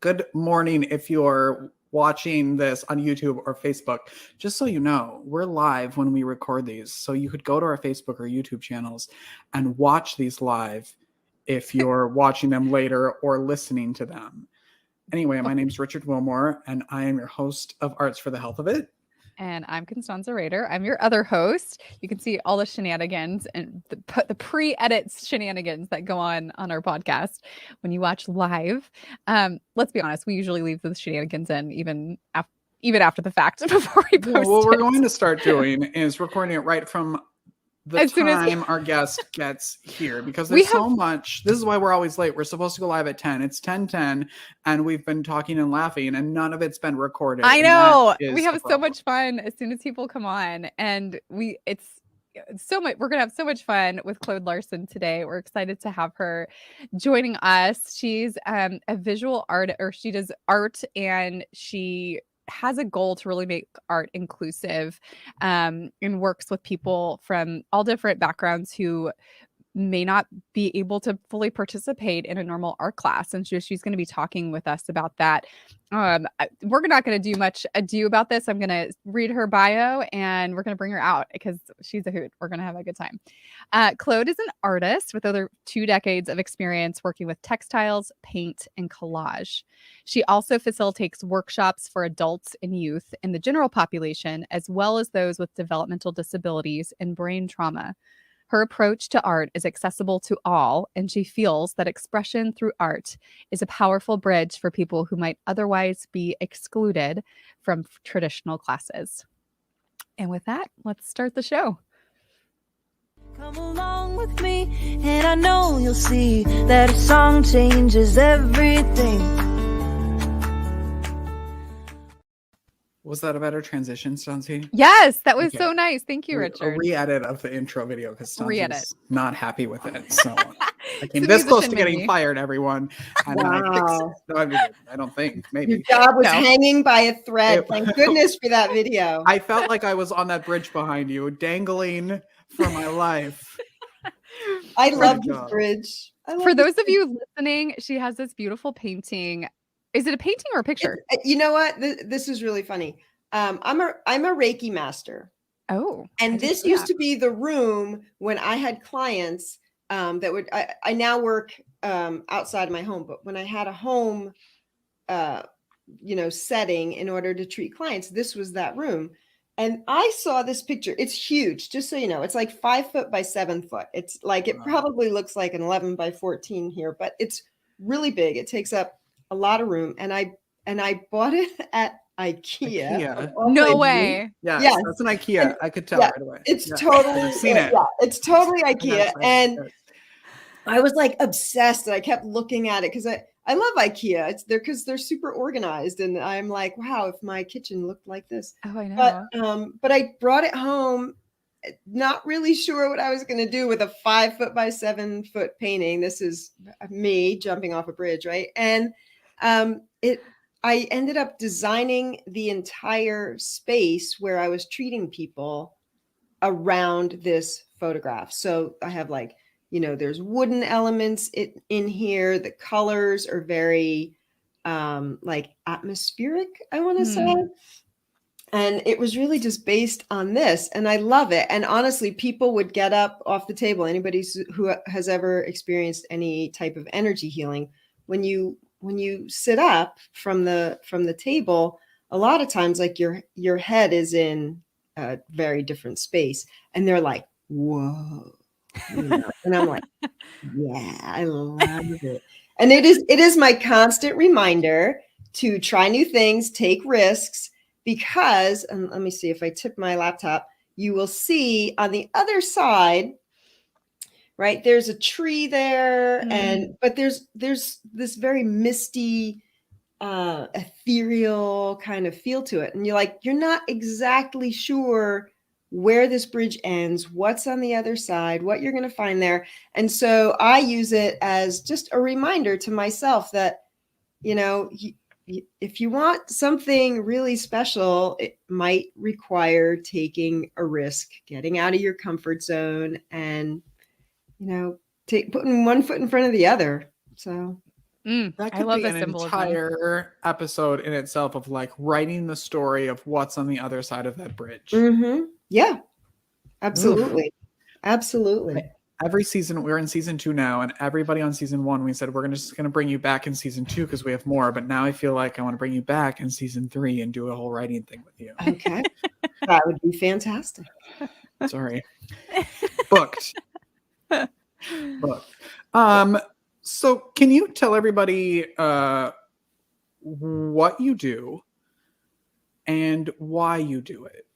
good morning if you're watching this on YouTube or Facebook. Just so you know, we're live when we record these. So you could go to our Facebook or YouTube channels and watch these live if you're watching them later or listening to them. Anyway, my name's Richard Wilmore, and I am your host of Arts for the Health of It. And I'm Constanza Rader. I'm your other host. You can see all the shenanigans and the pre-edit shenanigans that go on our podcast when you watch live. Let's be honest, we usually leave the shenanigans in even after the fact before we post What we're going to start doing is recording it right from the as time our guest gets here, because there's so much. This is why we're always late. We're supposed to go live at 10. It's 10:10, and we've been talking and laughing, and none of it's been recorded. I know. We have so much fun as soon as people come on, and it's so much. We're gonna have so much fun with Claude Larson today. We're excited to have her joining us. She's a visual art, or she does art, and she has a goal to really make art inclusive, and works with people from all different backgrounds who may not be able to fully participate in a normal art class. And she's going to be talking with us about that. We're not going to do much ado about this. I'm going to read her bio and we're going to bring her out because she's a hoot. We're going to have a good time. Claude is an artist with over 2 decades of experience working with textiles, paint, and collage. She also facilitates workshops for adults and youth in the general population, as well as those with developmental disabilities and brain trauma. Her approach to art is accessible to all, and she feels that expression through art is a powerful bridge for people who might otherwise be excluded from traditional classes. And with that, let's start the show. Come along with me, and I know you'll see that a song changes everything. Was that a better transition, Stancy? Yes, that was so nice. Thank you, Richard. A re-edit of the intro video because Stancy's not happy with it. So I came So this close to getting fired, everyone. And wow. I don't think. Maybe. Your job was hanging by a thread. Thank goodness for that video. I felt like I was on that bridge behind you, dangling for my life. I love this bridge. For those of you listening, she has this beautiful painting. Is it a painting or a picture? You know what? This is really funny. I'm a Reiki master. Oh, and this used to be the room when I had clients that would. I now work outside of my home, but when I had a home, setting in order to treat clients, this was that room. And I saw this picture. It's huge, just so you know. It's like 5 foot by 7 foot. It's like it probably looks like an 11 by 14 here, but it's really big. It takes up a lot of room, and I bought it at IKEA. No way. Yeah, yes. That's an IKEA. And I could tell right away. It's totally I've seen it. Yeah, it's totally IKEA. And I was like obsessed, and I kept looking at it because I love IKEA. It's there because they're super organized, and I'm like, wow, if my kitchen looked like this. Oh, I know. But I brought it home, not really sure what I was going to do with a 5 foot by 7 foot painting. This is me jumping off a bridge, right? And I ended up designing the entire space where I was treating people around this photograph. So I have there's wooden elements in here. The colors are very atmospheric, I want to say. And it was really just based on this. And I love it. And honestly, people would get up off the table. Anybody who has ever experienced any type of energy healing, when you sit up from the table, a lot of times your head is in a very different space, and they're like, whoa. And I'm like, yeah, I love it. And it is my constant reminder to try new things, take risks, because, and let me see if I tip my laptop, you will see on the other side, right? There's a tree there, but there's this very misty, ethereal kind of feel to it. And you're not exactly sure where this bridge ends, what's on the other side, what you're going to find there. And so I use it as just a reminder to myself that, if you want something really special, it might require taking a risk, getting out of your comfort zone, and putting one foot in front of the other. So That I could love be the an symbolism. entire episode in itself of like writing the story of what's on the other side of that bridge. Yeah, Oof. absolutely. Absolutely. Every season, we're in season 2 now, and everybody on season 1, we said we're just gonna bring you back in season 2 because we have more. But now I feel like I want to bring you back in season 3 and do a whole writing thing with you. Okay. That would be fantastic. Sorry. Booked. Booked. So can you tell everybody what you do and why you do it?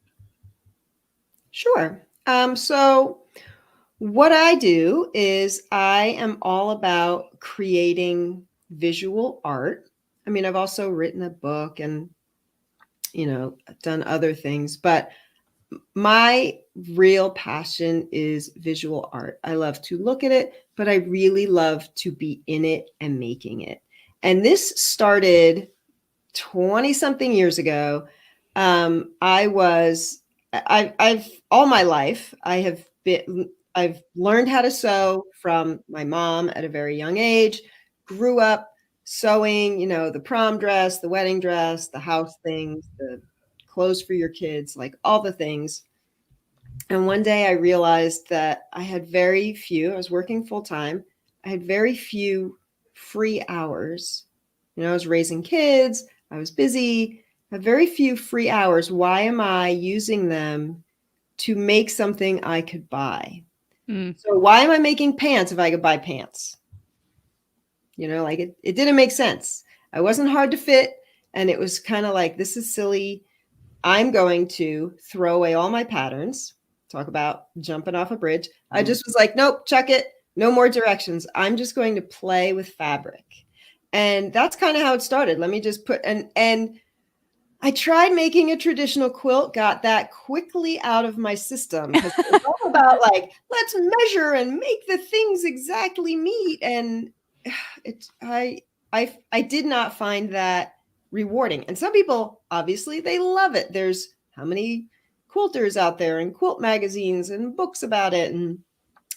Sure. So what I do is I am all about creating visual art. I mean, I've also written a book and, done other things, but my real passion is visual art. I love to look at it, but I really love to be in it and making it. And this started 20 something years ago. I've all my life, I've learned how to sew from my mom at a very young age, grew up sewing, the prom dress, the wedding dress, the house things, the clothes for your kids, like all the things. And one day I realized that I was working full time. I had very few free hours. I was raising kids. I was busy. I had very few free hours. Why am I using them to make something I could buy? So why am I making pants if I could buy pants? It didn't make sense. I wasn't hard to fit. And it was kind of like, this is silly. I'm going to throw away all my patterns. Talk about jumping off a bridge. I just was like, nope, chuck it. No more directions. I'm just going to play with fabric. And that's kind of how it started. Let me just and I tried making a traditional quilt, got that quickly out of my system because it's all about like, let's measure and make the things exactly meet. And I did not find that rewarding. And some people, obviously, they love it. There's how many quilters out there and quilt magazines and books about it. And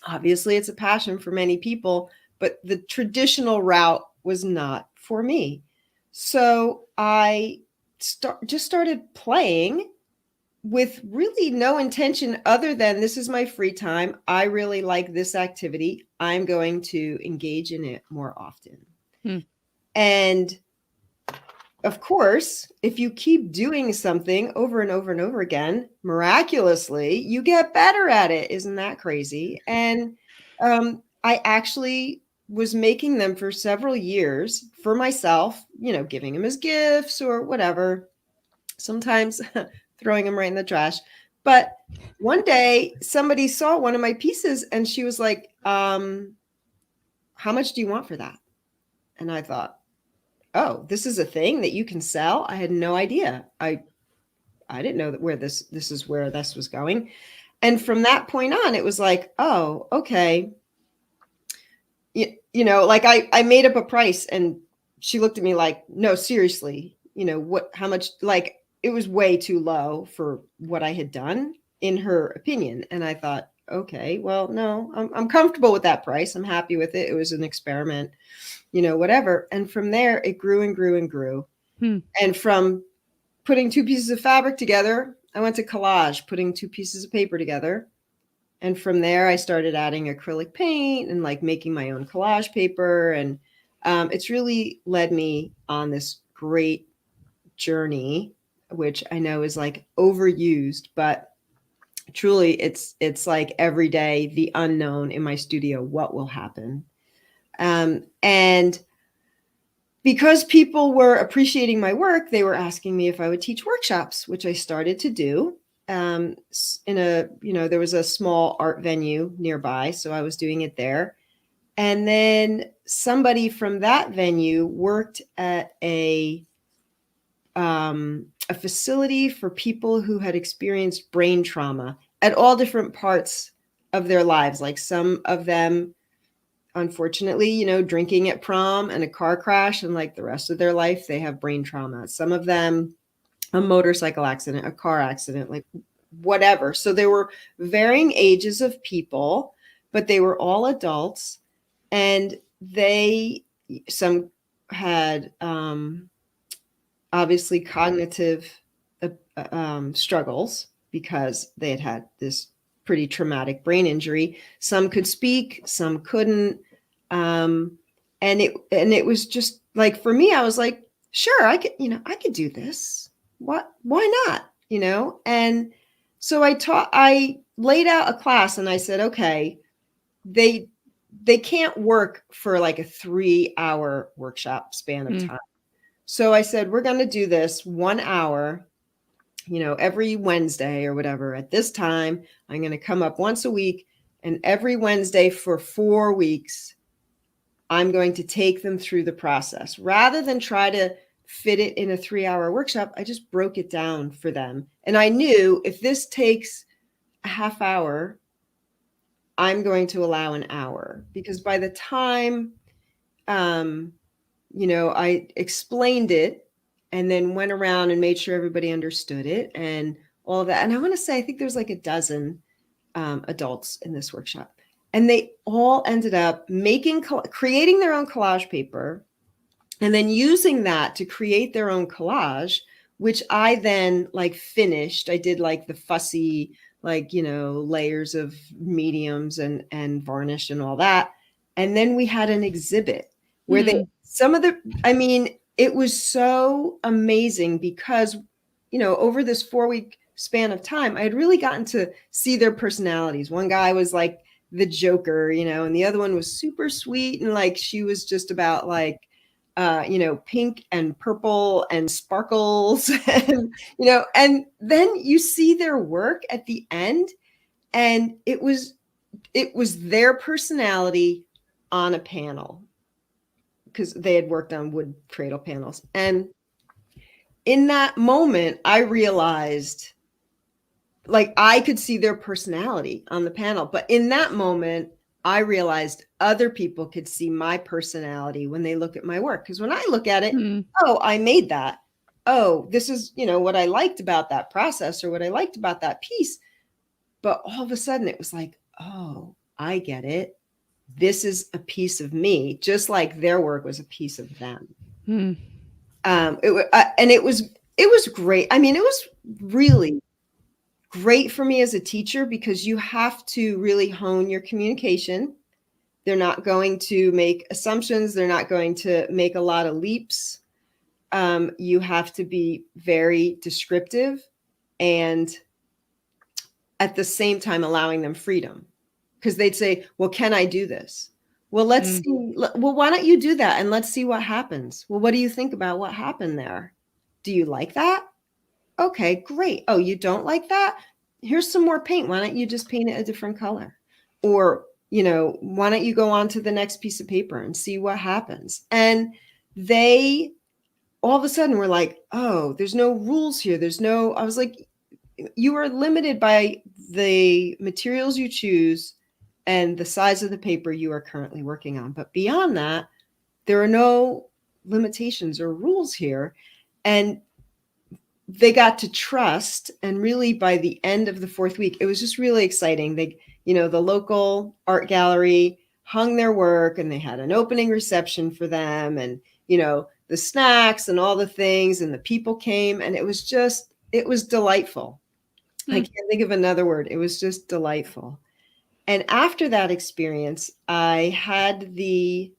obviously it's a passion for many people, but the traditional route was not for me. So I just started playing with really no intention other than this is my free time. I really like this activity. I'm going to engage in it more often. And of course, if you keep doing something over and over and over again, miraculously, you get better at it. Isn't that crazy? And I actually was making them for several years for myself, giving them as gifts or whatever, sometimes throwing them right in the trash. But one day somebody saw one of my pieces and she was like, how much do you want for that? And I thought, oh, this is a thing that you can sell. I had no idea. I didn't know that where this was going. And from that point on, it was like, oh, okay. Like I made up a price and she looked at me like, no, seriously, how much, like it was way too low for what I had done in her opinion. And I thought, okay, well, no, I'm comfortable with that price. I'm happy with it. It was an experiment, whatever. And from there it grew and grew and grew. And from putting two pieces of fabric together, I went to collage, putting two pieces of paper together. And from there, I started adding acrylic paint and like making my own collage paper. And it's really led me on this great journey, which I know is like overused, but truly it's like every day, the unknown in my studio, what will happen. And because people were appreciating my work, they were asking me if I would teach workshops, which I started to do. There was a small art venue nearby, so I was doing it there. And then somebody from that venue worked at a facility for people who had experienced brain trauma at all different parts of their lives. Like some of them, unfortunately, drinking at prom and a car crash, and like the rest of their life, they have brain trauma. Some of them, a motorcycle accident, a car accident, like whatever. So there were varying ages of people, but they were all adults, and some had obviously cognitive struggles because they had had this pretty traumatic brain injury. Some could speak, some couldn't. And it was just like, for me, I was like, sure, I could do this. Why not? And so I laid out a class and I said, okay, they can't work for like a 3-hour workshop span of time. So I said, we're going to do this 1 hour, every Wednesday or whatever. At this time, I'm going to come up once a week, and every Wednesday for 4 weeks, I'm going to take them through the process. Rather than try to fit it in a 3-hour workshop, I just broke it down for them. And I knew if this takes a half hour, I'm going to allow an hour, because by the time, I explained it and then went around and made sure everybody understood it and all of that. And I want to say, I think there's like a dozen adults in this workshop, and they all ended up creating their own collage paper and then using that to create their own collage, which I then like finished. I did like the fussy, like, layers of mediums and varnish and all that. And then we had an exhibit where it was so amazing because, over this 4-week span of time, I had really gotten to see their personalities. One guy was like the Joker, and the other one was super sweet. And like, she was just about like, pink and purple and sparkles and, and then you see their work at the end, and it was their personality on a panel, because they had worked on wood cradle panels. And in that moment, I realized, like, I could see their personality on the panel, but in that moment, I realized other people could see my personality when they look at my work. Because when I look at it, oh, I made that. Oh, this is, what I liked about that process or what I liked about that piece. But all of a sudden it was like, oh, I get it. This is a piece of me, just like their work was a piece of them. It was great. I mean, it was really great for me as a teacher, because you have to really hone your communication. They're not going to make assumptions. They're not going to make a lot of leaps. You have to be very descriptive and at the same time allowing them freedom, because they'd say, well, can I do this? Well, let's see. Well, why don't you do that? And let's see what happens. Well, what do you think about what happened there? Do you like that? Okay, great. Oh, you don't like that? Here's some more paint. Why don't you just paint it a different color? Or, why don't you go on to the next piece of paper and see what happens? And they all of a sudden were like, oh, there's no rules here. I was like, you are limited by the materials you choose and the size of the paper you are currently working on. But beyond that, there are no limitations or rules here. And they got to trust. And really, by the end of the 4th week, it was just really exciting. They, the local art gallery hung their work, and they had an opening reception for them, and, the snacks and all the things, and the people came, and it was delightful. I can't think of another word. It was just delightful. And after that experience, I had the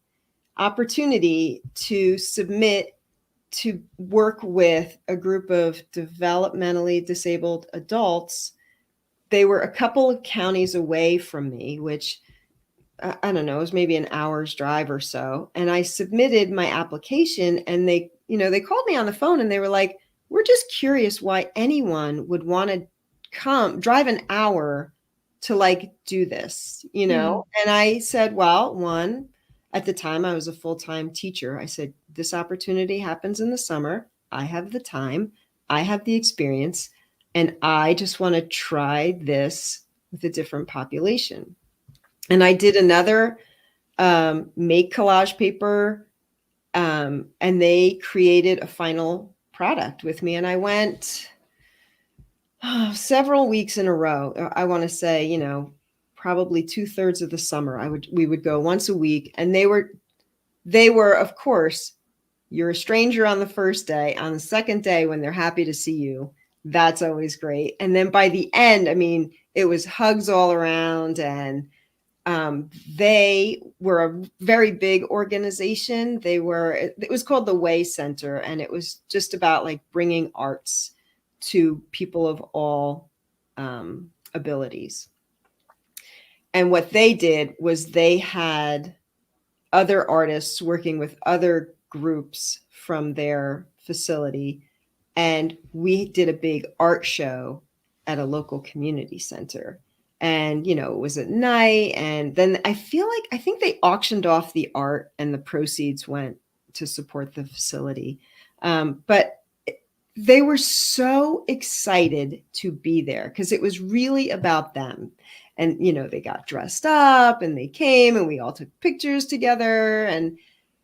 opportunity to submit to work with a group of developmentally disabled adults. They were a couple of counties away from me, which I don't know, it was maybe an hour's drive or so. And I submitted my application, and they called me on the phone, and they were like, we're just curious why anyone would want to drive an hour to like do this, And I said, well, one, at the time I was a full-time teacher. I said, this opportunity happens in the summer. I have the time, I have the experience, and I just want to try this with a different population. And I did another make collage paper, and they created a final product with me. And I went several weeks in a row. I want to say, probably 2/3 of the summer, we would go once a week. And they were, of course, you're a stranger on the first day. On the second day, when they're happy to see you, that's always great. And then by the end, I mean, it was hugs all around, and they were a very big organization. It was called the Way Center, and it was just about like bringing arts to people of all abilities. And what they did was they had other artists working with other groups from their facility, and we did a big art show at a local community center. And, you know, it was at night. And then I think they auctioned off the art, and the proceeds went to support the facility. But they were so excited to be there because it was really about them. And, you know, they got dressed up and they came and we all took pictures together. And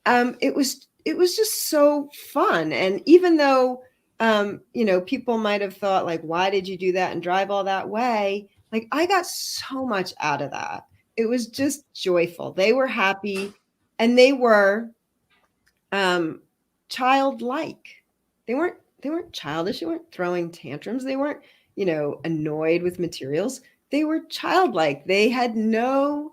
it was just so fun. And even though, you know, people might have thought like, why did you do that and drive all that way? Like, I got so much out of that. It was just joyful. They were happy, and they were childlike. They weren't childish. They weren't throwing tantrums. They weren't, you know, annoyed with materials. They were childlike. They had no,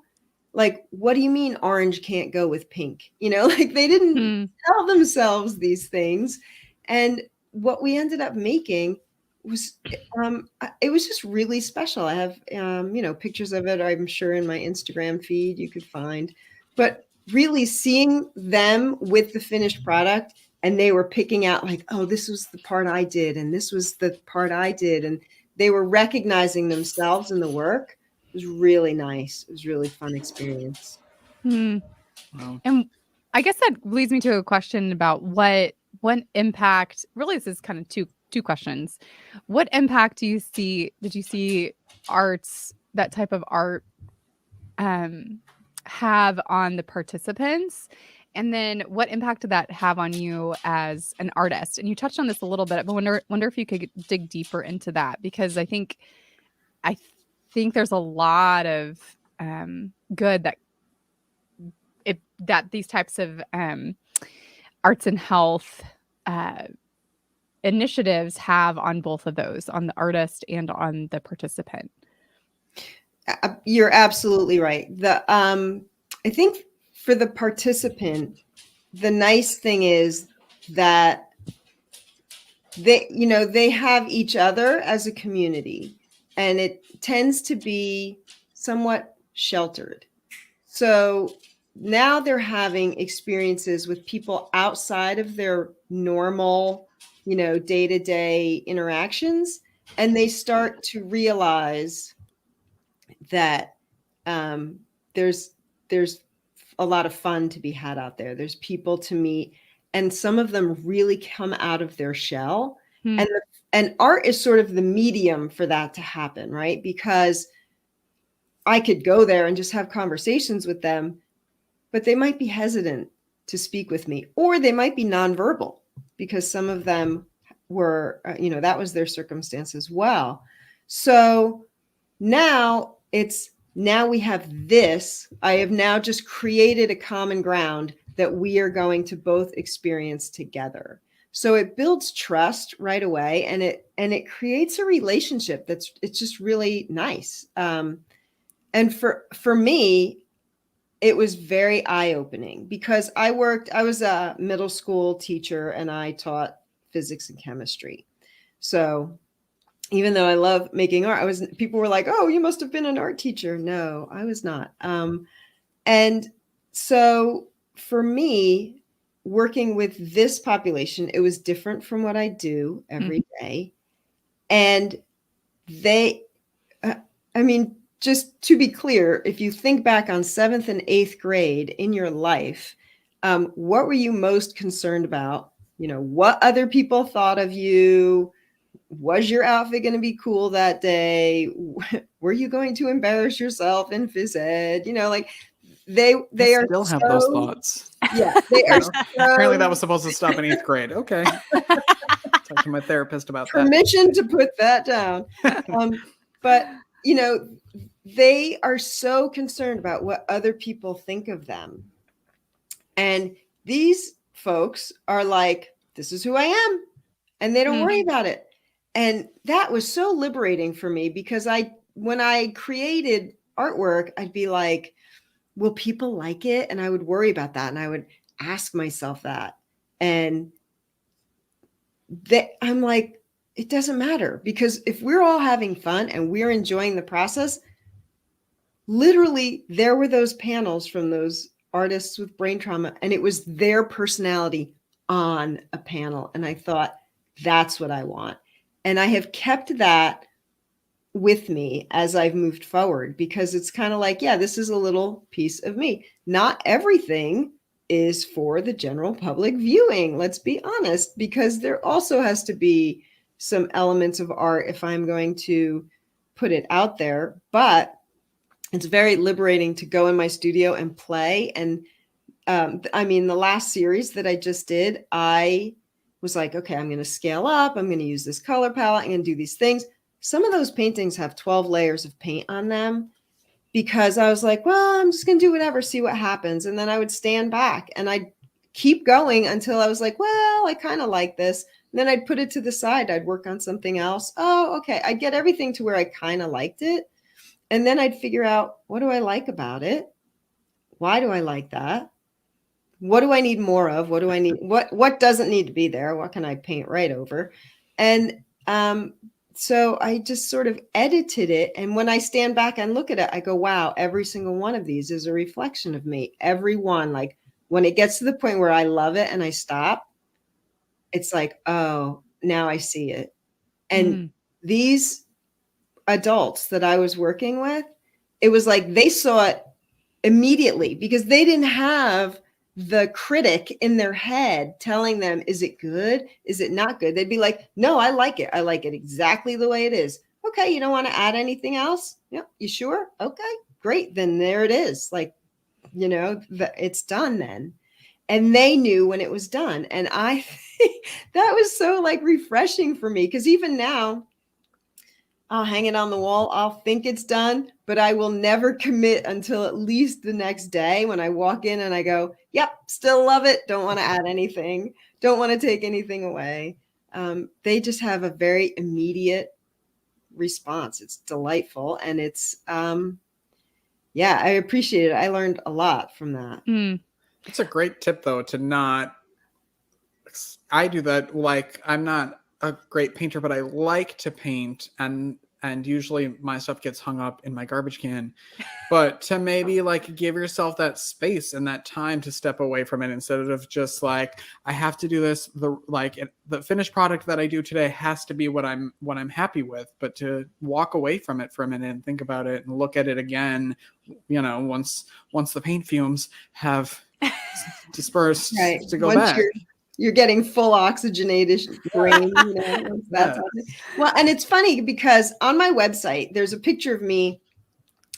like, what do you mean orange can't go with pink? You know, like they didn't tell themselves these things. And what we ended up making was, it was just really special. I have, you know, pictures of it, I'm sure, in my Instagram feed you could find. But really seeing them with the finished product, and they were picking out like, oh, this was the part I did, and this was the part I did. And they were recognizing themselves in the work. It was really nice. It was a really fun experience. Wow. And I guess that leads me to a question about what impact, really this is kind of two questions. What impact did you see arts, that type of art, have on the participants? And then what impact did that have on you as an artist? And you touched on this a little bit, but wonder if you could dig deeper into that, because I think there's a lot of good that these types of arts and health initiatives have on both of those, on the artist and on the participant. You're absolutely right. I think for the participant, the nice thing is that they have each other as a community, and it tends to be somewhat sheltered. So now they're having experiences with people outside of their normal, you know, day-to-day interactions, and they start to realize that there's a lot of fun to be had out there. There's people to meet, and some of them really come out of their shell. And art is sort of the medium for that to happen, right? Because I could go there and just have conversations with them, but they might be hesitant to speak with me, or they might be nonverbal because some of them were, that was their circumstance as well. So now we have this. I have now just created a common ground that we are going to both experience together. So it builds trust right away, and it creates a relationship it's just really nice. And for me, it was very eye-opening because I was a middle school teacher, and I taught physics and chemistry. So even though I love making art, people were like, "Oh, you must have been an art teacher." No, I was not. And so for me, working with this population, it was different from what I do every day. And just to be clear, if you think back on 7th and 8th grade in your life, what were you most concerned about? You know, what other people thought of you? Was your outfit going to be cool that day? Were you going to embarrass yourself in phys ed? You know, like they are still have those thoughts. Yeah, they are. Apparently, that was supposed to stop in 8th grade. Okay, talk to my therapist about that. Permission to put that down. But they are so concerned about what other people think of them, and these folks are like, this is who I am. And they don't worry about it. And that was so liberating for me because when I created artwork, I'd be like, will people like it? And I would worry about that. And I would ask myself that. And I'm like, it doesn't matter, because if we're all having fun and we're enjoying the process, literally there were those panels from those artists with brain trauma, and it was their personality on a panel. And I thought, that's what I want. And I have kept that with me as I've moved forward, because it's kind of like, yeah, this is a little piece of me. Not everything is for the general public viewing. Let's be honest, because there also has to be some elements of art if I'm going to put it out there. But it's very liberating to go in my studio and play. And I mean, the last series that I just did, I was like, okay, I'm going to scale up. I'm going to use this color palette. I'm going to do these things. Some of those paintings have 12 layers of paint on them, because I was like, well, I'm just going to do whatever, see what happens. And then I would stand back and I'd keep going until I was like, well, I kind of like this. And then I'd put it to the side. I'd work on something else. Oh, okay. I'd get everything to where I kind of liked it. And then I'd figure out, what do I like about it? Why do I like that? What do I need more of? What do I need? What doesn't need to be there? What can I paint right over? And so I just sort of edited it. And when I stand back and look at it, I go, wow, every single one of these is a reflection of me. Every one. Like when it gets to the point where I love it and I stop, it's like, oh, now I see it. And these adults that I was working with, it was like they saw it immediately, because they didn't have the critic in their head telling them, is it good? Is it not good? They'd be like, no, I like it. I like it exactly the way it is. Okay. You don't want to add anything else? Yep. You sure? Okay, great. Then there it is. Like, it's done then. And they knew when it was done. And I think that was so like refreshing for me, because even now I'll hang it on the wall. I'll think it's done, but I will never commit until at least the next day when I walk in and I go, yep, still love it. Don't want to add anything. Don't want to take anything away. They just have a very immediate response. It's delightful. And it's, yeah, I appreciate it. I learned a lot from that. It's a great tip, though, to not, I do that. Like, I'm not a great painter, but I like to paint, and usually my stuff gets hung up in my garbage can, but to maybe like give yourself that space and that time to step away from it, instead of just like, I have to do this, the finished product that I do today has to be what I'm happy with, but to walk away from it for a minute and think about it and look at it again, once the paint fumes have dispersed, right, to go once back. You're getting full oxygenated brain, that's well, and it's funny because on my website, there's a picture of me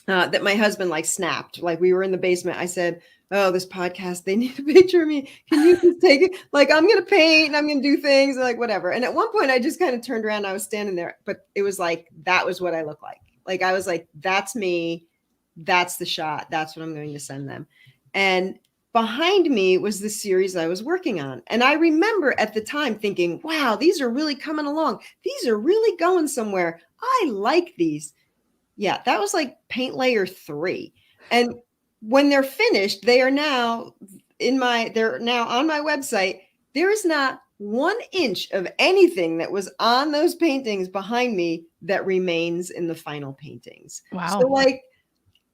that my husband like snapped. Like we were in the basement. I said, oh, this podcast, they need a picture of me. Can you just take it? Like, I'm going to paint and I'm going to do things like whatever. And at one point I just kind of turned around. I was standing there, but it was like, that was what I look like. Like, I was like, that's me. That's the shot. That's what I'm going to send them. And behind me was the series I was working on. And I remember at the time thinking, wow, these are really coming along. These are really going somewhere. I like these. Yeah, that was like paint layer 3. And when they're finished, they're now on my website. There is not 1 inch of anything that was on those paintings behind me that remains in the final paintings. Wow. So like,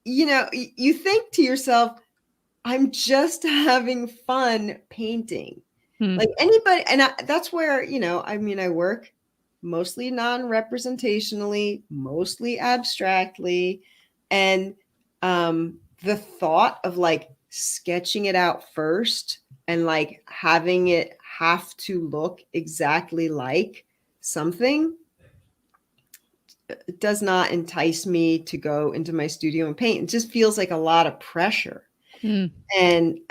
you think to yourself, I'm just having fun painting. Like anybody, and that's where, I work mostly non-representationally, mostly abstractly. And the thought of like sketching it out first and like having it have to look exactly like something does not entice me to go into my studio and paint. It just feels like a lot of pressure. And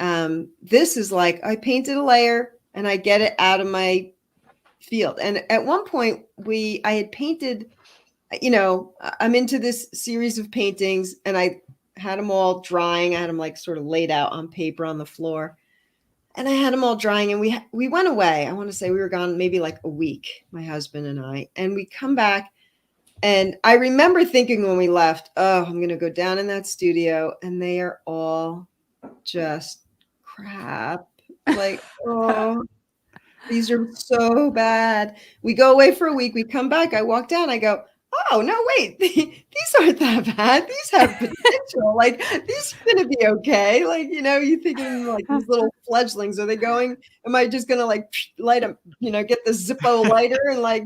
this is like, I painted a layer and I get it out of my field. And at one point I had painted, I'm into this series of paintings and I had them all drying. I had them like sort of laid out on paper on the floor. And I had them all drying, and we went away. I want to say we were gone maybe like a week, my husband and I, and we come back. And I remember thinking when we left, oh, I'm going to go down in that studio and they are all just crap. Like, oh, these are so bad. We go away for a week. We come back. I walk down. I go, oh, no, wait. These aren't that bad. These have potential. Like, these are going to be okay. Like, you thinking like these little fledglings, are they going? Am I just going to like light them, get the Zippo lighter and like,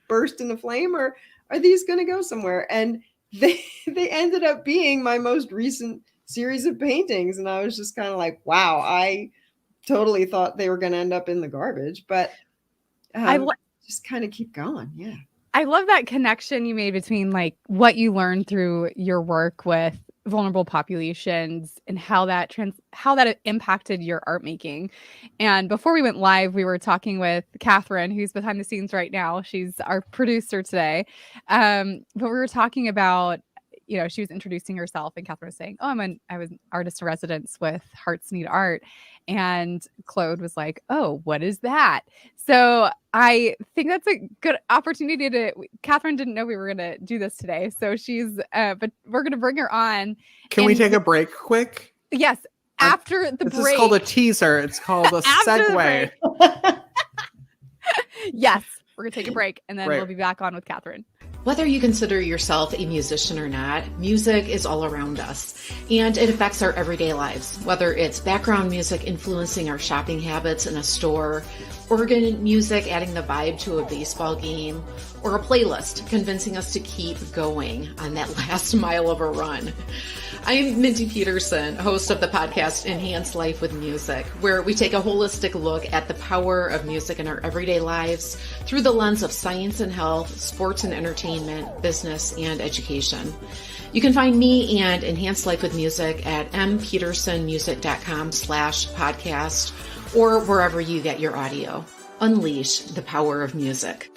burst into flame, or are these going to go somewhere? And they ended up being my most recent series of paintings. And I was just kind of like, wow, I totally thought they were going to end up in the garbage, but just kind of keep going. Yeah. I love that connection you made between like what you learned through your work with vulnerable populations and how that impacted your art making. And before we went live, we were talking with Catherine, who's behind the scenes right now. She's our producer today. But we were talking about, she was introducing herself, and Catherine was saying, oh, I was an artist in residence with Hearts Need Art. And Claude was like, oh, what is that? So I think that's a good opportunity Catherine didn't know we were going to do this today. So but we're going to bring her on. Can we take a break quick? Yes. After the break. This is called a teaser. It's called a segue. Yes. We're going to take a break, and then we'll be back on with Catherine. Whether you consider yourself a musician or not, music is all around us, and it affects our everyday lives. Whether it's background music influencing our shopping habits in a store, organ music adding the vibe to a baseball game, or a playlist convincing us to keep going on that last mile of a run. I'm Mindy Peterson, host of the podcast Enhance Life with Music, where we take a holistic look at the power of music in our everyday lives through the lens of science and health, sports and entertainment, business, and education. You can find me and Enhance Life with Music at mpetersonmusic.com/podcast or wherever you get your audio. Unleash the power of music.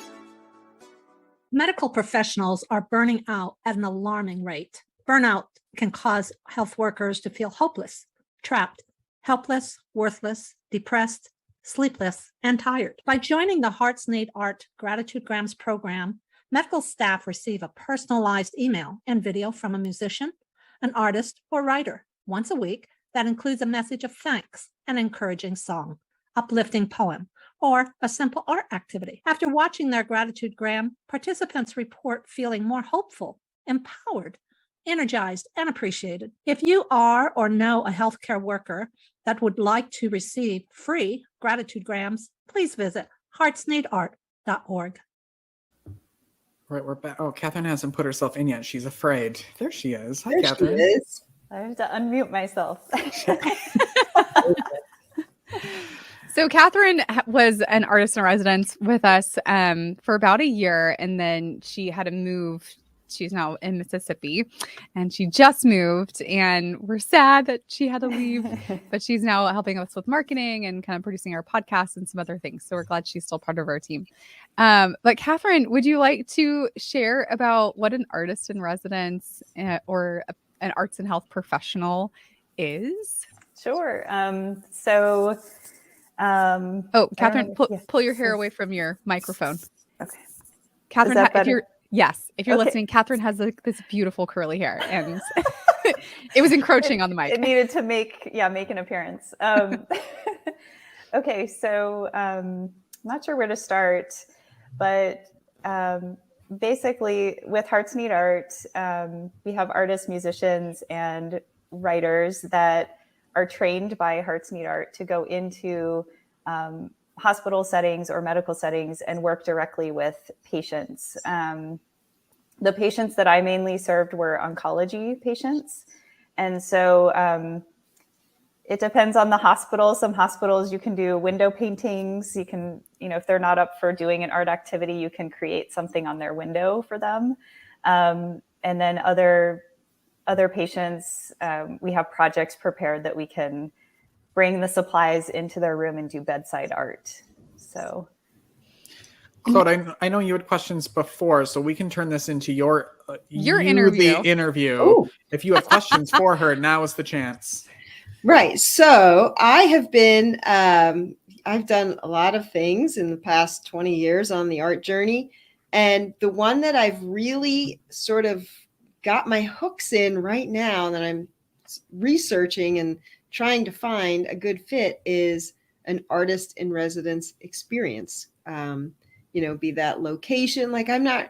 Medical professionals are burning out at an alarming rate. Burnout can cause health workers to feel hopeless, trapped, helpless, worthless, depressed, sleepless, and tired. By joining the Hearts Need Art Gratitude Grams program, medical staff receive a personalized email and video from a musician, an artist, or writer once a week that includes a message of thanks, an encouraging song, uplifting poem, or a simple art activity. After watching their Gratitude Gram, participants report feeling more hopeful, empowered, energized, and appreciated. If you are or know a healthcare worker that would like to receive free Gratitude Grams, please visit heartsneedart.org. Right, we're back. Oh, Catherine hasn't put herself in yet. She's afraid. There she is. Hi, There Catherine. she is. I have to unmute myself. So Catherine was an artist in residence with us for about a year, and then she had to move. She's now in Mississippi, and she just moved, and we're sad that she had to leave, but she's now helping us with marketing and kind of producing our podcast and some other things. So we're glad she's still part of our team. But Catherine, would you like to share about what an artist in residence or an arts and health professional is? Sure. Catherine, pull your hair away from your microphone. Okay. Catherine, if you're Okay. listening, Catherine has this beautiful curly hair, and it was encroaching on the mic. It needed to make an appearance. Okay, so I'm not sure where to start, but basically with Hearts Need Art, we have artists, musicians, and writers that are trained by Hearts Need Art to go into hospital settings or medical settings and work directly with patients. The patients that I mainly served were oncology patients. And so it depends on the hospital. Some hospitals you can do window paintings. You can, if they're not up for doing an art activity, you can create something on their window for them. And then other patients, we have projects prepared that we can bring the supplies into their room and do bedside art. So, Claude, I know you had questions before, so we can turn this into your interview. The interview. Ooh. If you have questions for her, now is the chance. Right. So I have been, I've done a lot of things in the past 20 years on the art journey. And the one that I've really sort of got my hooks in right now that I'm researching and trying to find a good fit is an artist in residence experience. Be that location. Like I'm not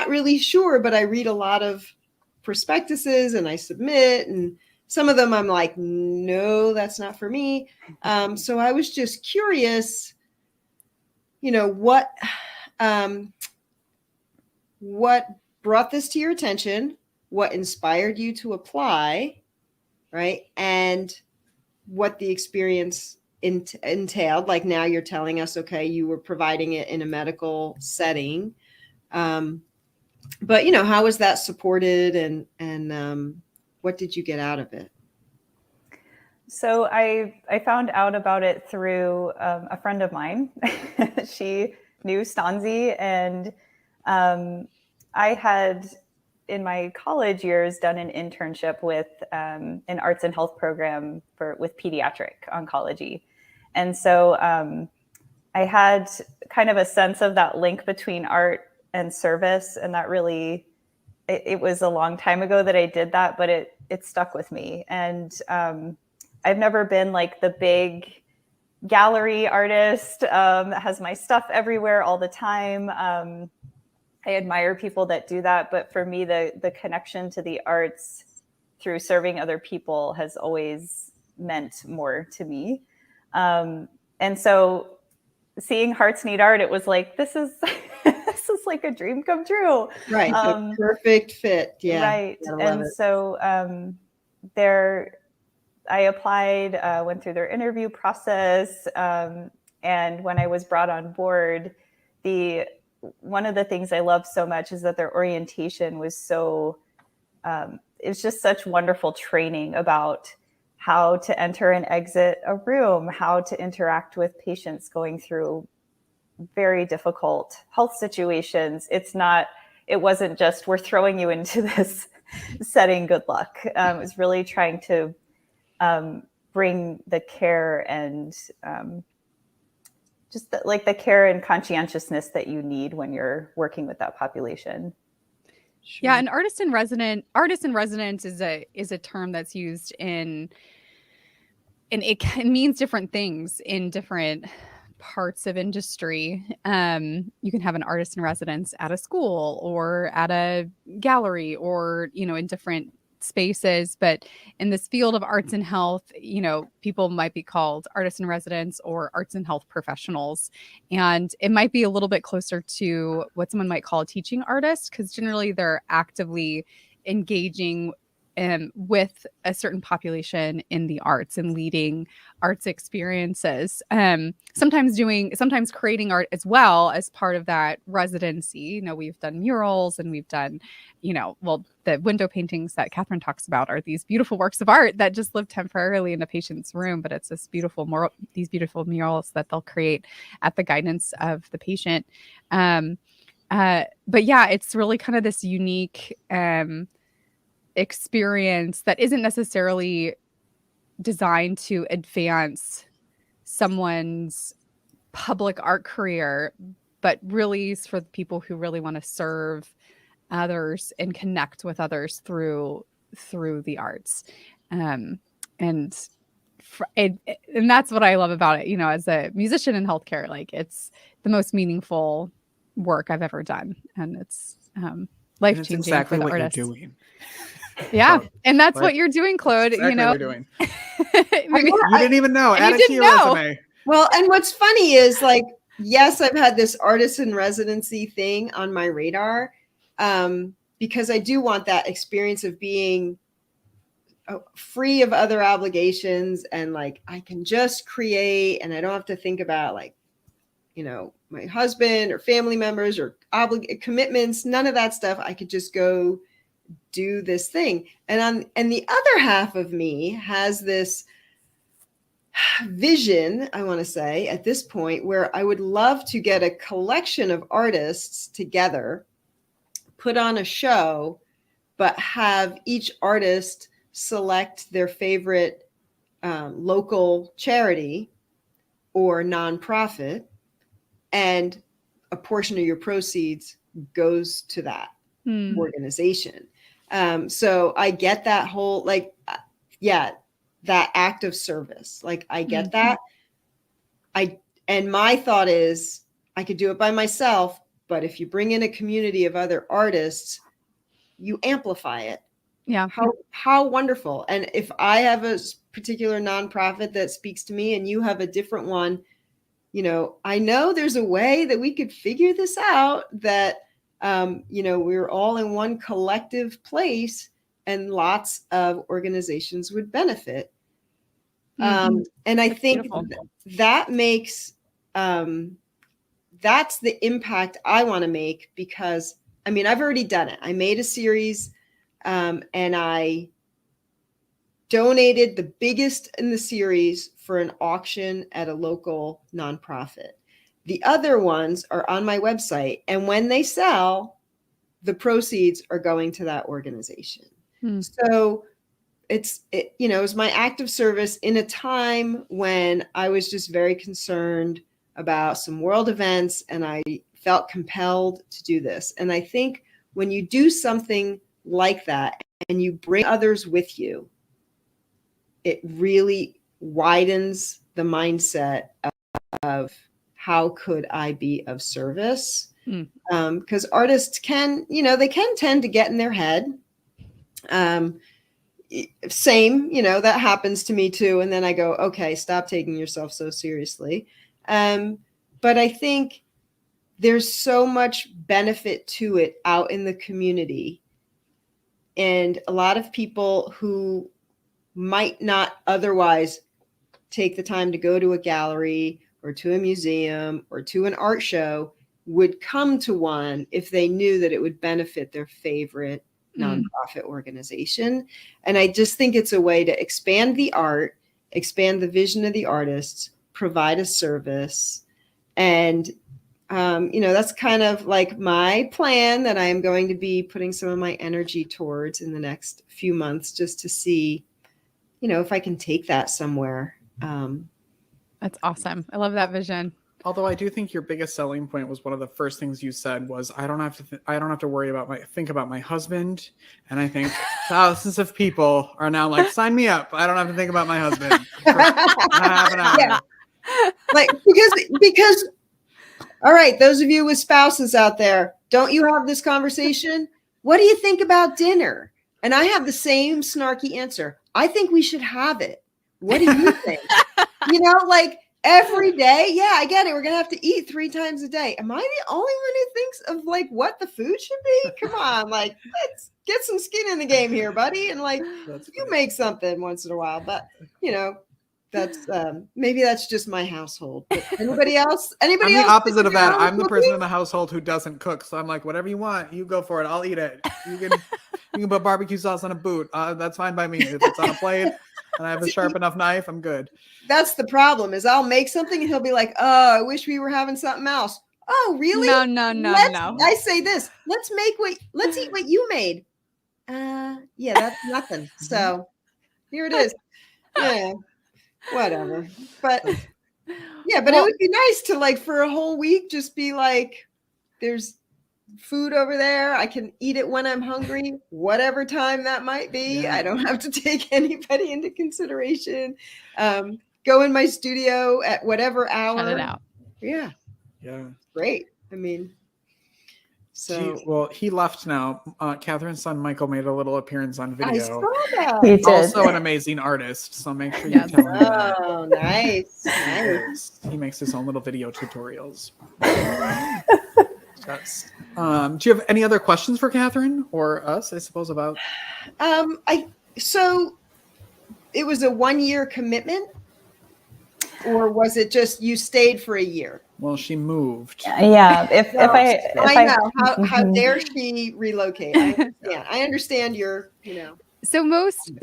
really sure, but I read a lot of prospectuses and I submit, and some of them I'm like, no, that's not for me. So I was just curious, what brought this to your attention, what inspired you to apply, right? And what the experience entailed. Like now you're telling us, okay, you were providing it in a medical setting. But how was that supported, and what did you get out of it? So I found out about it through a friend of mine. She knew Stanzi, and I had in my college years done an internship with an arts and health program with pediatric oncology. And so I had kind of a sense of that link between art and service. And that really, it was a long time ago that I did that, but it stuck with me. And I've never been like the big gallery artist that has my stuff everywhere all the time. I admire people that do that, but for me, the connection to the arts through serving other people has always meant more to me. And so seeing Hearts Need Art, it was like, this is this is like a dream come true. Right. The perfect fit. Yeah. Right. And so I applied, went through their interview process. And when I was brought on board, one of the things I loved so much is that their orientation was so, it's just such wonderful training about how to enter and exit a room, how to interact with patients going through very difficult health situations. It wasn't just, we're throwing you into this setting, good luck. It was really trying to bring the care and just the care and conscientiousness that you need when you're working with that population. Sure. Yeah, an artist in residence is a term that's used and it means different things in different parts of industry. You can have an artist in residence at a school or at a gallery or in different spaces, but in this field of arts and health, people might be called artists in residence or arts and health professionals, and it might be a little bit closer to what someone might call a teaching artist, because generally they're actively engaging with a certain population in the arts and leading arts experiences. Sometimes creating art as well as part of that residency. We've done murals and we've done, the window paintings that Catherine talks about are these beautiful works of art that just live temporarily in a patient's room, but it's these beautiful murals that they'll create at the guidance of the patient. But yeah, it's really kind of this unique experience that isn't necessarily designed to advance someone's public art career, but really is for the people who really want to serve others and connect with others through the arts. And that's what I love about it, as a musician in healthcare. Like, it's the most meaningful work I've ever done, and it's life-changing. Exactly for the what artist. you're doing. Yeah, Claude. and that's what you're doing, Claude. Exactly what we're doing. Maybe you didn't even know. Add it to your resume. Well, and what's funny is, like, yes, I've had this artist in residency thing on my radar, because I do want that experience of being free of other obligations, and like I can just create, and I don't have to think about my husband or family members or commitments, none of that stuff. I could just go do this thing. And the other half of me has this vision, I want to say, at this point, where I would love to get a collection of artists together, put on a show, but have each artist select their favorite local charity or nonprofit, and a portion of your proceeds goes to that organization. So I get that whole, like, that act of service. Like, I get that. And my thought is I could do it by myself, but if you bring in a community of other artists, you amplify it. Yeah. How wonderful. And if I have a particular nonprofit that speaks to me and you have a different one, I know there's a way that we could figure this out, that, we're all in one collective place and lots of organizations would benefit. And I think that makes, that's the impact I want to make, because I've already done it. I made a series, and I donated the biggest in the series for an auction at a local nonprofit. The other ones are on my website, and when they sell, the proceeds are going to that organization. So it was my act of service in a time when I was just very concerned about some world events, and I felt compelled to do this. And I think when you do something like that and you bring others with you, it really widens the mindset of how could I be of service? Because artists can, they can tend to get in their head. Same, that happens to me too. And then I go, okay, stop taking yourself so seriously. But I think there's so much benefit to it out in the community. And a lot of people who might not otherwise take the time to go to a gallery or to a museum or to an art show would come to one if they knew that it would benefit their favorite nonprofit organization. And I just think it's a way to expand the art, expand the vision of the artists, provide a service. And, that's kind of like my plan that I'm going to be putting some of my energy towards in the next few months, just to see, if I can take that somewhere. That's awesome. I love that vision. Although I do think your biggest selling point was one of the first things you said was, I don't have to worry about think about my husband. And I think thousands of people are now like, sign me up. I don't have to think about my husband for half an hour. Yeah. Like, because, all right, those of you with spouses out there, don't you have this conversation? What do you think about dinner? And I have the same snarky answer. I think we should have it. What do you think? Like, every day. Yeah, I get it. We're going to have to eat 3 times a day. Am I the only one who thinks of like what the food should be? Come on, like, let's get some skin in the game here, buddy. And like, you make something once in a while, but that's maybe that's just my household. But anybody else? I'm the opposite of that. I'm the person in the household who doesn't cook. So I'm like, whatever you want, you go for it. I'll eat it. You can put barbecue sauce on a boot. That's fine by me. If it's on a plate and I have a sharp enough knife, I'm good. That's the problem, is I'll make something and he'll be like, oh, I wish we were having something else. Oh, really? No. I say this. Let's eat what you made. Yeah, that's nothing. So here it is. Yeah, whatever. But yeah, but it would be nice to, like, for a whole week, just be like, there's food over there. I can eat it when I'm hungry, whatever time that might be. Yeah. I don't have to take anybody into consideration. Go in my studio at whatever hour. Cut it out. Yeah. Great. So he left now. Catherine's son Michael made a little appearance on video. I saw that. He did. Also an amazing artist, so make sure you tell him that. Oh, nice. He makes his own little video tutorials. Do you have any other questions for Catherine or us, I suppose, about? So it was a 1-year commitment, or was it just you stayed for a year? Well, she moved. Yeah. If I know. How dare she relocate? I understand your, So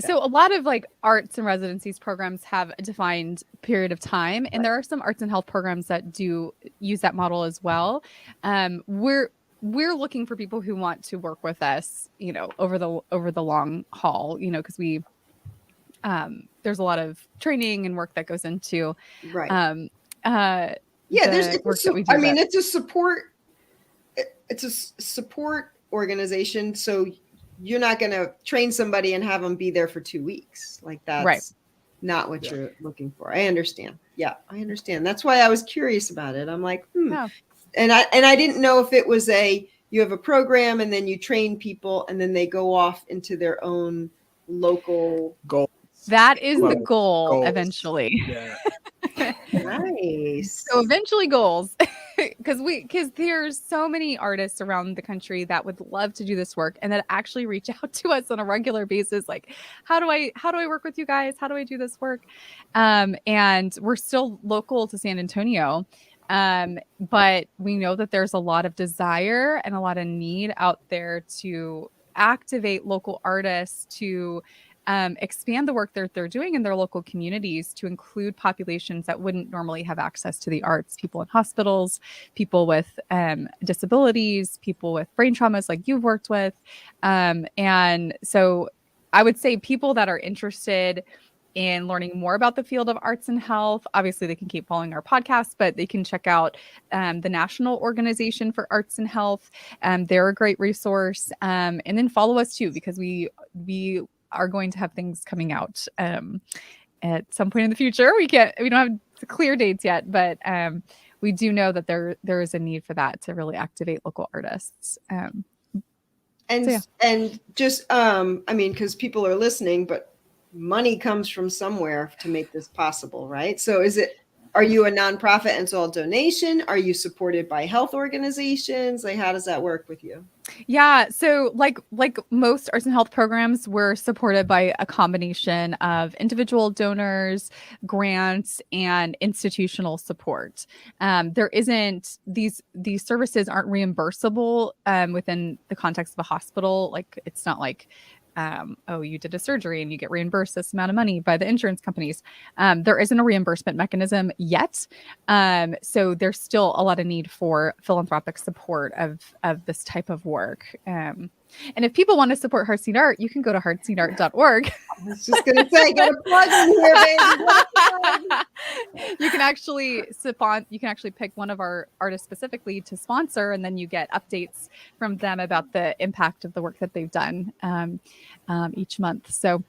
a lot of like arts and residencies programs have a defined period of time, and there are some arts and health programs that do use that model as well. We're looking for people who want to work with us, over the long haul, because we there's a lot of training and work that goes into Right. yeah, It's work that we do. I mean, it's a support organization. So you're not going to train somebody and have them be there for 2 weeks. Like that's not what you're looking for. I understand. Yeah, I understand. That's why I was curious about it. I'm like, Yeah. And I didn't know if it was you have a program and then you train people and then they go off into their own local goals. That is the goal eventually. Yeah. Nice. So eventually goals. because there's so many artists around the country that would love to do this work and that actually reach out to us on a regular basis, like how do I work with you guys, how do I do this work, and we're still local to San Antonio, but we know that there's a lot of desire and a lot of need out there to activate local artists to expand the work that they're doing in their local communities to include populations that wouldn't normally have access to the arts, people in hospitals, people with disabilities, people with brain traumas like you've worked with. And so I would say people that are interested in learning more about the field of arts and health, obviously they can keep following our podcast, but they can check out the National Organization for Arts and Health. They're a great resource. And then follow us too, because we are going to have things coming out at some point in the future. We don't have clear dates yet, but we do know that there is a need for that to really activate local artists. And just I mean, because people are listening, but money comes from somewhere to make this possible, right? So are you a nonprofit and it's all donation? Are you supported by health organizations? Like, how does that work with you? Yeah. So like most arts and health programs, we're supported by a combination of individual donors, grants, and institutional support. There isn't these services aren't reimbursable within the context of a hospital. Like it's not like you did a surgery and you get reimbursed this amount of money by the insurance companies. There isn't a reimbursement mechanism yet. So there's still a lot of need for philanthropic support of this type of work. And if people want to support Heartseed Art, you can go to heartseedart.org. I was just going to say, get a plug in here, baby. You can actually pick one of our artists specifically to sponsor, and then you get updates from them about the impact of the work that they've done each month. So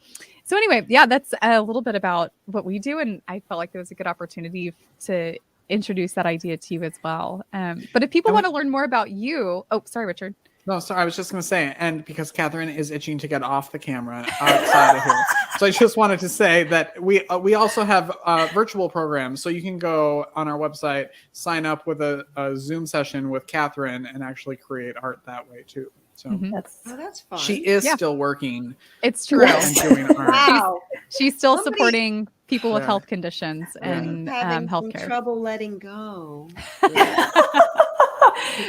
anyway, yeah, that's a little bit about what we do, and I felt like there was a good opportunity to introduce that idea to you as well. But if people want to learn more about you, sorry, Richard. No, sorry, I was just going to say, and because Catherine is itching to get off the camera outside of here, so I just wanted to say that we also have virtual programs, so you can go on our website, sign up with a Zoom session with Catherine, and actually create art that way too. So that's fun. She is still working. It's true. And doing art. Wow. She's still supporting people with health conditions and having healthcare. some trouble letting go.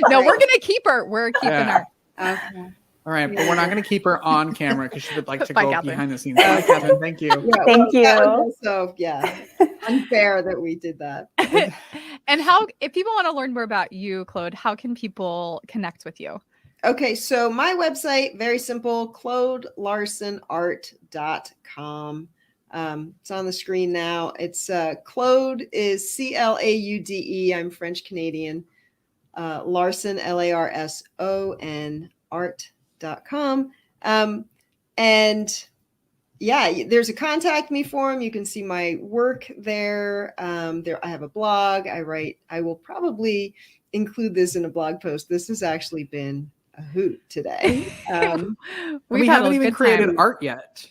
No, we're gonna keep her. We're keeping her. Okay. All right, but we're not going to keep her on camera because she would like to go behind the scenes. Bye, Catherine. Thank you. Yeah, Thank you. So unfair that we did that. And if people want to learn more about you, Claude, how can people connect with you? Okay, so my website, very simple, ClaudeLarsonArt.com. It's on the screen now. It's Claude is Claude. I'm French Canadian. Larson, LARSON, art.com. And yeah, there's a contact me form. You can see my work there. I have a blog. I will probably include this in a blog post. This has actually been a hoot today. We haven't even created art yet.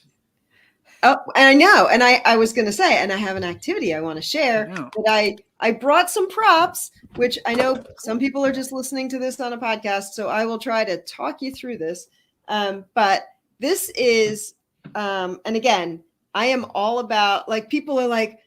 Oh, and I know. And I was going to say, and I have an activity I want to share that I brought some props, which I know some people are just listening to this on a podcast. So I will try to talk you through this. But this is, and again, I am all about, like, people are like,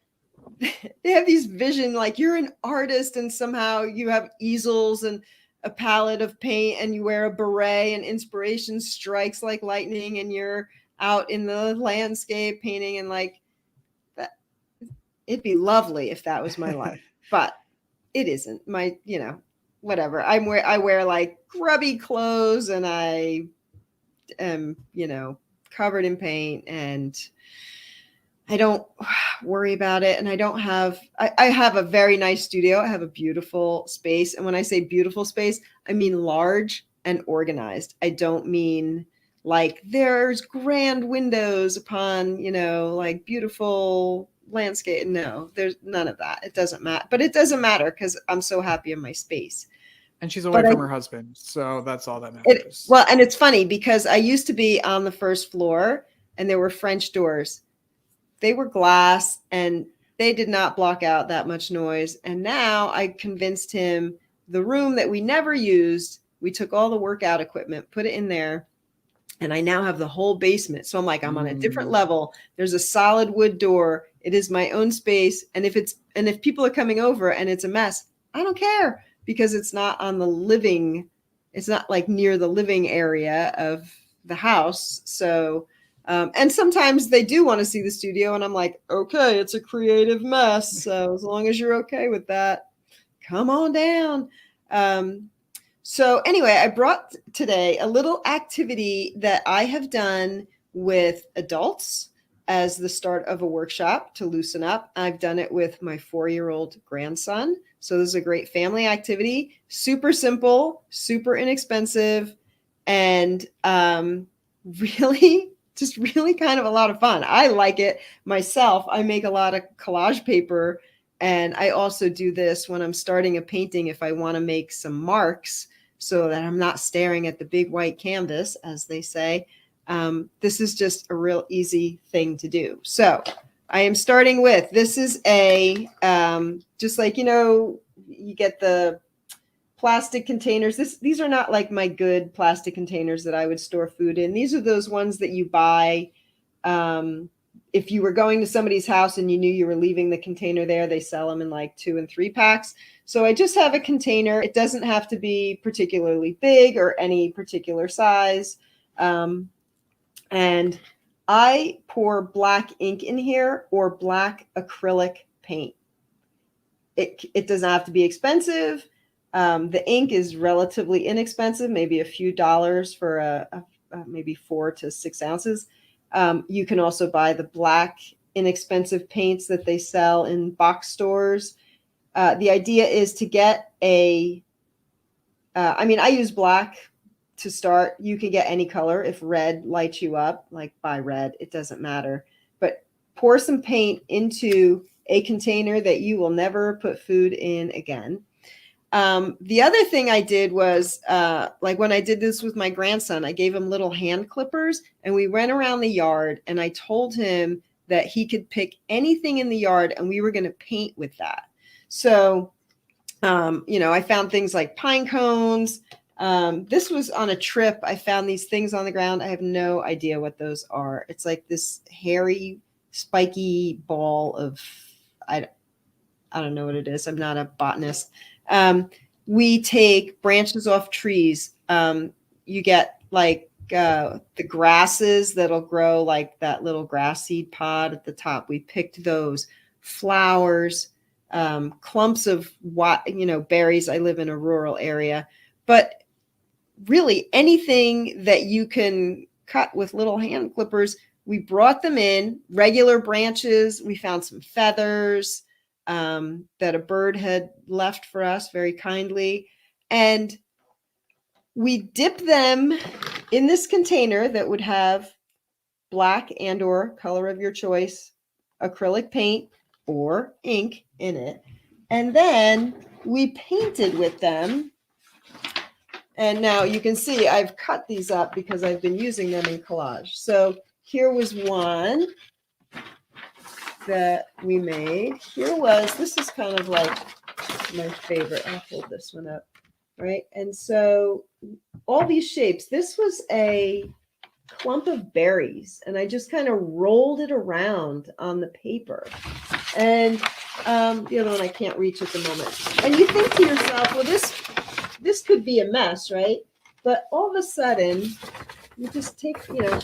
they have these vision, like you're an artist and somehow you have easels and a palette of paint and you wear a beret and inspiration strikes like lightning and you're out in the landscape painting, and like that. It'd be lovely if that was my life, but it isn't. My, whatever. I wear like grubby clothes and I am, covered in paint, and I don't worry about it. And I don't have, I have a very nice studio. I have a beautiful space. And when I say beautiful space, I mean large and organized. I don't mean like there's grand windows upon, you know, like beautiful landscape. No, there's none of that. It doesn't matter. But it doesn't matter because I'm so happy in my space. And she's away But from her husband. So that's all that it, matters. well, and it's funny because I used to be on the first floor and there were French doors. They were glass and they did not block out that much noise. And now I convinced him the room that we never used, we took all the workout equipment, put it in there, and I now have the whole basement. So I'm like, I'm on a different level. There's a solid wood door. It is my own space. And if people are coming over and it's a mess, I don't care because it's not on the living, it's not like near the living area of the house. So and sometimes they do want to see the studio and I'm like, okay, it's a creative mess. So as long as you're okay with that, come on down. So anyway, I brought today a little activity that I have done with adults as the start of a workshop to loosen up. I've done it with my 4-year-old grandson. So this is a great family activity, super simple, super inexpensive, and really just really kind of a lot of fun. I like it myself. I make a lot of collage paper, and I also do this when I'm starting a painting if I want to make some marks so that I'm not staring at the big white canvas, as they say. This is just a real easy thing to do. So I am starting with, this is a, just like, you know, you get the plastic containers. These are not like my good plastic containers that I would store food in. These are those ones that you buy if you were going to somebody's house and you knew you were leaving the container there. They sell them in like 2 and 3 packs. So I just have a container. It doesn't have to be particularly big or any particular size. And I pour black ink in here or black acrylic paint. It doesn't have to be expensive. The ink is relatively inexpensive, maybe a few dollars for maybe 4 to 6 ounces. You can also buy the black inexpensive paints that they sell in box stores. The idea is to get I use black to start. You can get any color. If red lights you up, like buy red, it doesn't matter. But pour some paint into a container that you will never put food in again. The other thing I did was, like when I did this with my grandson, I gave him little hand clippers and we went around the yard and I told him that he could pick anything in the yard and we were going to paint with that. So, I found things like pine cones. This was on a trip. I found these things on the ground. I have no idea what those are. It's like this hairy, spiky ball of, I don't know what it is. I'm not a botanist. We take branches off trees. You get like the grasses that'll grow like that little grass seed pod at the top. We picked those. Flowers, clumps of berries. I live in a rural area, but really anything that you can cut with little hand clippers. We brought them in, regular branches. We found some feathers that a bird had left for us very kindly. And we dip them in this container that would have black and or color of your choice, acrylic paint or ink in it. And then we painted with them. And now you can see I've cut these up because I've been using them in collage. So here was one that we made. This is kind of like my favorite. I'll hold this one up, right? And so all these shapes, this was a clump of berries and I just kind of rolled it around on the paper. And the other one I can't reach at the moment. And you think to yourself, well, this could be a mess, right? But all of a sudden, you just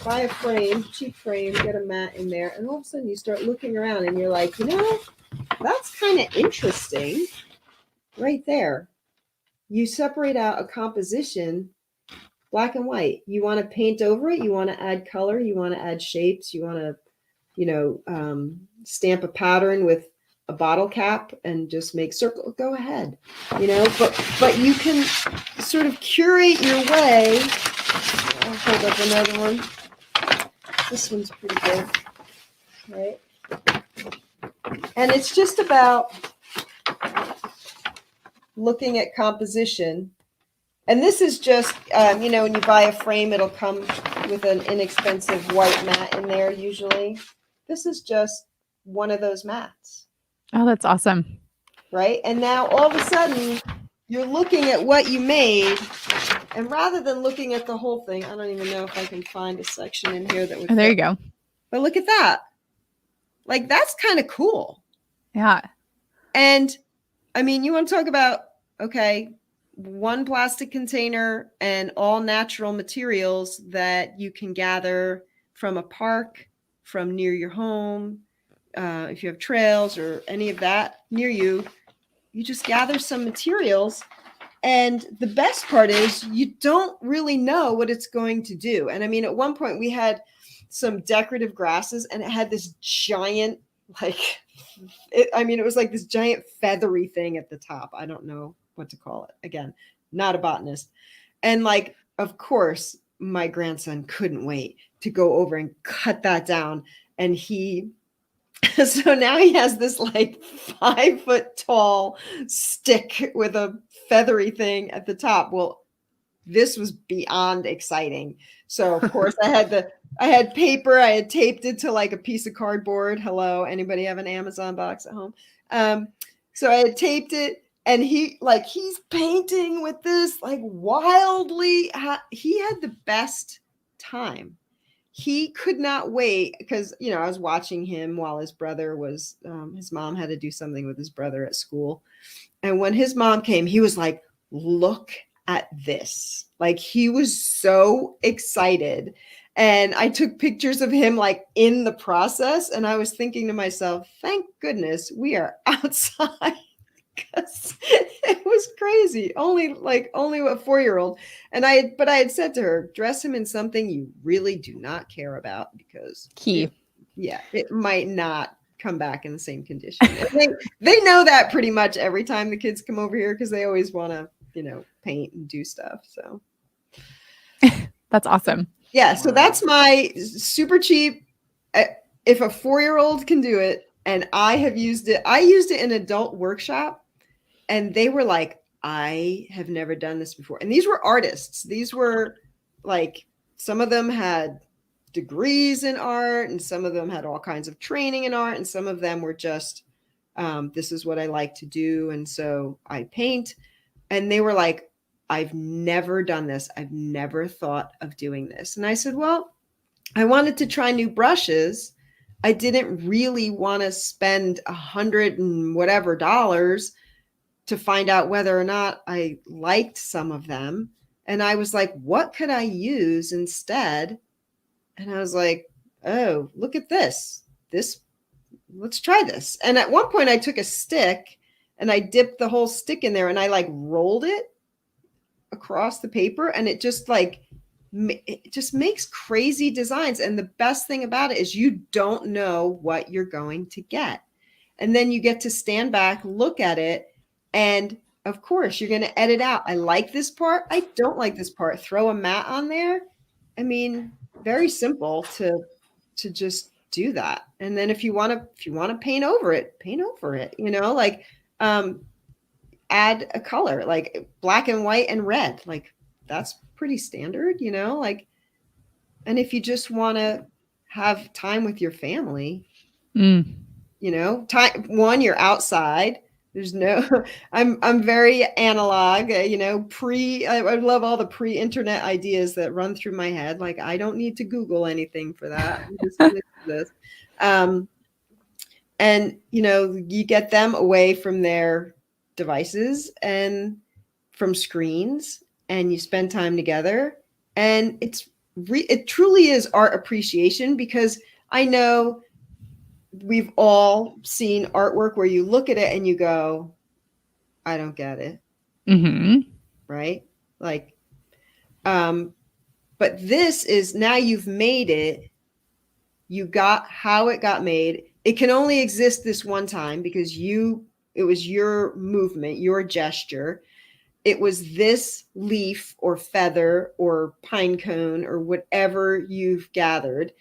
buy a frame, cheap frame, get a mat in there, and all of a sudden you start looking around and you're like, that's kind of interesting right there. You separate out a composition, black and white. You want to paint over it. You want to add color. You want to add shapes. You want to stamp a pattern with a bottle cap and just make circle, go ahead, but you can sort of curate your way. I'll hold up another one. This one's pretty good, right? And it's just about looking at composition. And this is just, when you buy a frame, it'll come with an inexpensive white mat in there usually. This is just one of those mats. Oh, that's awesome. Right? And now all of a sudden, you're looking at what you made. And rather than looking at the whole thing, I don't even know if I can find a section in here that would. Oh, there you go. But look at that. Like, that's kind of cool. Yeah. And I mean, you want to talk about, okay, one plastic container and all natural materials that you can gather from a park, from near your home. If you have trails or any of that near you, you just gather some materials. And the best part is you don't really know what it's going to do. And I mean, at one point we had some decorative grasses and it had this giant, it was like this giant feathery thing at the top. I don't know what to call it. Again, not a botanist. And of course, my grandson couldn't wait to go over and cut that down. And so now he has this 5 foot tall stick with a feathery thing at the top. Well, this was beyond exciting. So of course I had paper. I had taped it to a piece of cardboard. Hello, anybody have an Amazon box at home? So I had taped it, and he's painting with this wildly. He had the best time. He could not wait because, I was watching him while his brother was, his mom had to do something with his brother at school. And when his mom came, he was like, look at this. He was so excited. And I took pictures of him in the process. And I was thinking to myself, thank goodness we are outside. Because it was crazy. Only a 4-year-old. And I had said to her, dress him in something you really do not care about, because it might not come back in the same condition. they know that pretty much every time the kids come over here, because they always want to, paint and do stuff. So that's awesome. Yeah. So that's my super cheap. If a 4-year-old can do it, and I used it in adult workshop, and they were like, I have never done this before. And these were artists. These were some of them had degrees in art, and some of them had all kinds of training in art, and some of them were just, this is what I like to do. And so I paint. And they were like, I've never done this. I've never thought of doing this. And I said, well, I wanted to try new brushes. I didn't really want to spend $100 and whatever to find out whether or not I liked some of them. And I was like, what could I use instead? And I was like, oh, look at this. Let's try this. And at one point I took a stick and I dipped the whole stick in there, and I rolled it across the paper, and it just makes crazy designs. And the best thing about it is you don't know what you're going to get. And then you get to stand back, look at it. And of course you're going to edit out. I like this part. I don't like this part. Throw a mat on there. I mean, very simple to just do that. And then if you want to paint over it, add a color, black and white and red. That's pretty standard, and if you just want to have time with your family, time, you're outside. There's no, I'm very analog, I love all the pre-internet ideas that run through my head. I don't need to Google anything for that. I'm just gonna do this. And, you get them away from their devices and from screens, and you spend time together. And it truly is art appreciation, because I know we've all seen artwork where you look at it and you go, I don't get it. Mm-hmm. Right? But this is, now you've made it, You got how it got made. It can only exist this one time because it was your movement, your gesture. It was this leaf or feather or pine cone or whatever you've gathered,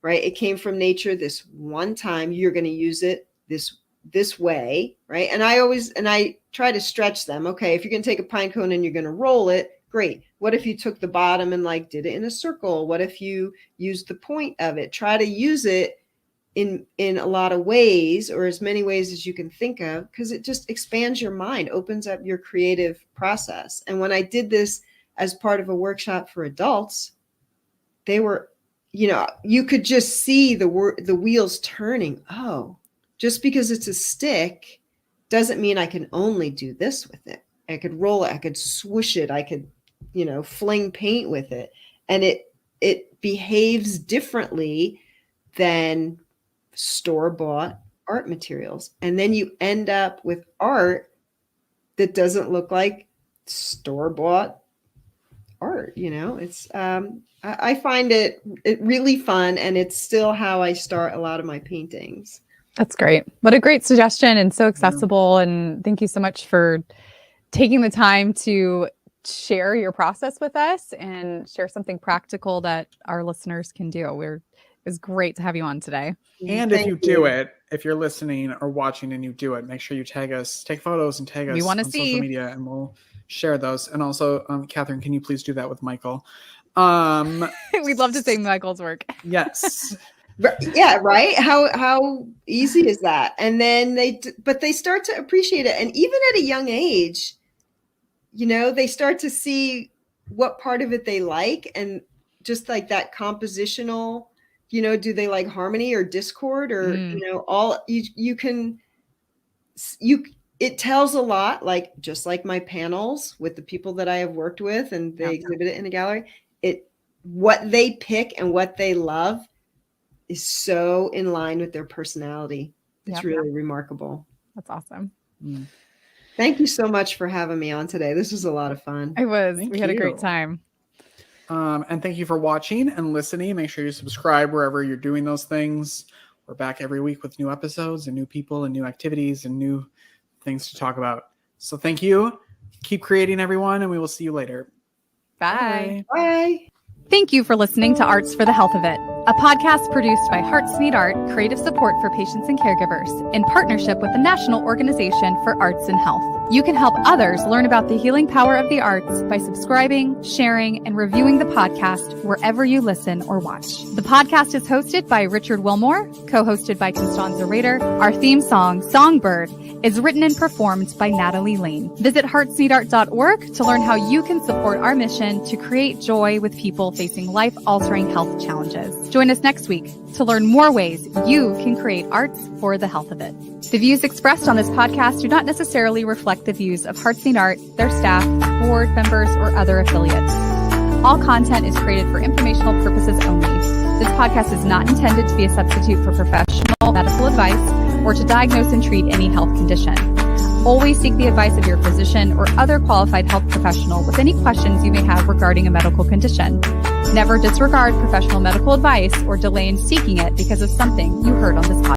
right? It came from nature this one time. You're going to use it this way, right? And I try to stretch them. Okay, if you're going to take a pine cone and you're going to roll it, great. What if you took the bottom and like did it in a circle? What if you used the point of it? Try to use it in a lot of ways, or as many ways as you can think of, because it just expands your mind, opens up your creative process. And when I did this as part of a workshop for adults, they were, you could just see the wheels turning. Oh, just because it's a stick doesn't mean I can only do this with it. I could roll it, I could swoosh it, I could, fling paint with it. And it behaves differently than store-bought art materials. And then you end up with art that doesn't look like store-bought art. It's I find it really fun, and it's still how I start a lot of my paintings. That's great. What a great suggestion, and so accessible. Yeah. And thank you so much for taking the time to share your process with us and share something practical that our listeners can do. It was great to have you on today. And if you do it, if you're listening or watching and you do it, make sure you tag us, take photos and tag us we want to on see social media, and we'll share those. And also, Catherine, can you please do that with Michael? We'd love to see Michael's work. Yes. Yeah, right. How easy is that? And then they start to appreciate it. And even at a young age, they start to see what part of it they like, and just like that compositional, do they like harmony or discord, or it tells a lot, like just like my panels with the people that I have worked with and they exhibit it in a gallery. What they pick and what they love is so in line with their personality. It's really remarkable. That's awesome. Thank you so much for having me on today. This was a lot of fun. It was. We had a great time. And thank you for watching and listening. Make sure you subscribe wherever you're doing those things. We're back every week with new episodes and new people and new activities and new things to talk about. So thank you. Keep creating, everyone, and we will see you later. Bye. Bye. Thank you for listening to Arts for the Health of It, a podcast produced by Hearts Need Art, creative support for patients and caregivers, in partnership with the National Organization for Arts and Health. You can help others learn about the healing power of the arts by subscribing, sharing, and reviewing the podcast wherever you listen or watch. The podcast is hosted by Richard Wilmore, co-hosted by Constanza Rader. Our theme song, Songbird, is written and performed by Natalie Lane. Visit heartsneedart.org to learn how you can support our mission to create joy with people facing life-altering health challenges. Join us next week to learn more ways you can create arts for the health of it. The views expressed on this podcast do not necessarily reflect the views of Hearts Need Art, their staff, board members, or other affiliates. All content is created for informational purposes only. This podcast is not intended to be a substitute for professional medical advice or to diagnose and treat any health condition. Always seek the advice of your physician or other qualified health professional with any questions you may have regarding a medical condition. Never disregard professional medical advice or delay in seeking it because of something you heard on this podcast.